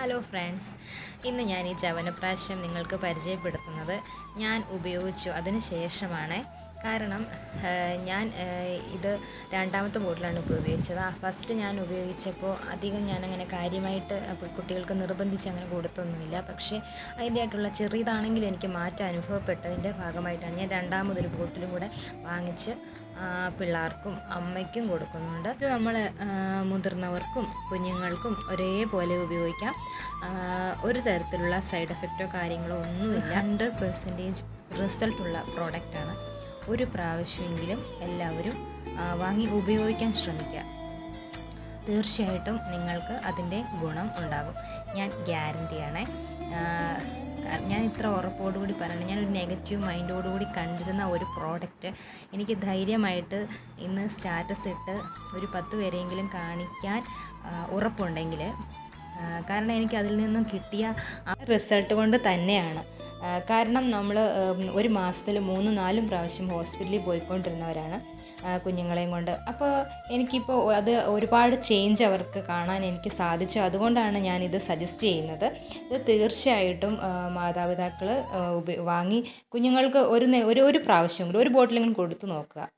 Hello friends, ഇന്ന് ഞാൻ ഈ ചവനപ്രാശം നിങ്ങൾക്ക് പരിചയപ്പെടുത്തുന്നത് ഞാൻ ഉപയോഗിച്ചു അതിന് ശേഷമാണ്. കാരണം ഞാൻ ഇത് രണ്ടാമത്തെ ബോട്ടിലാണ് ഇപ്പോൾ ഉപയോഗിച്ചത്. ഫസ്റ്റ് ഞാൻ ഉപയോഗിച്ചപ്പോൾ അധികം ഞാനങ്ങനെ കാര്യമായിട്ട് കുട്ടികൾക്ക് നിർബന്ധിച്ച് അങ്ങനെ കൊടുത്തൊന്നുമില്ല. പക്ഷേ അതിൻ്റെതായിട്ടുള്ള ചെറിയതാണെങ്കിലും എനിക്ക് മാറ്റം അനുഭവപ്പെട്ടതിൻ്റെ ഭാഗമായിട്ടാണ് ഞാൻ രണ്ടാമതൊരു ബോട്ടിലും കൂടെ വാങ്ങിച്ച് പിള്ളേർക്കും അമ്മയ്ക്കും കൊടുക്കുന്നുണ്ട്. ഇത് നമ്മൾ മുതിർന്നവർക്കും കുഞ്ഞുങ്ങൾക്കും ഒരേപോലെ ഉപയോഗിക്കാം. ഒരു തരത്തിലുള്ള സൈഡ് എഫക്റ്റോ കാര്യങ്ങളോ ഒന്നുമില്ല. 100% റിസൾട്ടുള്ള പ്രോഡക്റ്റാണ്. ഒരു പ്രാവശ്യമെങ്കിലും എല്ലാവരും വാങ്ങി ഉപയോഗിക്കാൻ ശ്രമിക്കുക. തീർച്ചയായിട്ടും നിങ്ങൾക്ക് അതിൻ്റെ ഗുണം ഉണ്ടാകും. ഞാൻ ഗ്യാരണ്ടിയാണ്. ഞാൻ ഇത്ര ഉറപ്പോടുകൂടി പറയുന്നത്, ഞാനൊരു നെഗറ്റീവ് മൈൻഡോടുകൂടി കണ്ടിരുന്ന ഒരു പ്രോഡക്റ്റ് എനിക്ക് ധൈര്യമായിട്ട് ഇന്ന് സ്റ്റാറ്റസ് ഇട്ട് ഒരു 10 പേരെങ്കിലും കാണിക്കാൻ ഉറപ്പുണ്ടെങ്കിൽ, കാരണം എനിക്ക് അതിൽ നിന്നും കിട്ടിയ ആ റിസൾട്ട് കൊണ്ട് തന്നെയാണ്. കാരണം നമ്മൾ ഒരു മാസത്തിൽ 3-4 പ്രാവശ്യം ഹോസ്പിറ്റലിൽ പോയിക്കൊണ്ടിരുന്നവരാണ് കുഞ്ഞുങ്ങളെയും കൊണ്ട്. അപ്പോൾ എനിക്കിപ്പോൾ അത് ഒരുപാട് ചേഞ്ച് അവർക്ക് കാണാൻ എനിക്ക് സാധിച്ചു. അതുകൊണ്ടാണ് ഞാനിത് സജസ്റ്റ് ചെയ്യുന്നത്. ഇത് തീർച്ചയായിട്ടും മാതാപിതാക്കൾ വാങ്ങി കുഞ്ഞുങ്ങൾക്ക് ഒരു പ്രാവശ്യമെങ്കിലും ഒരു ബോട്ടിലെങ്കിലും കൊടുത്തു നോക്കുക.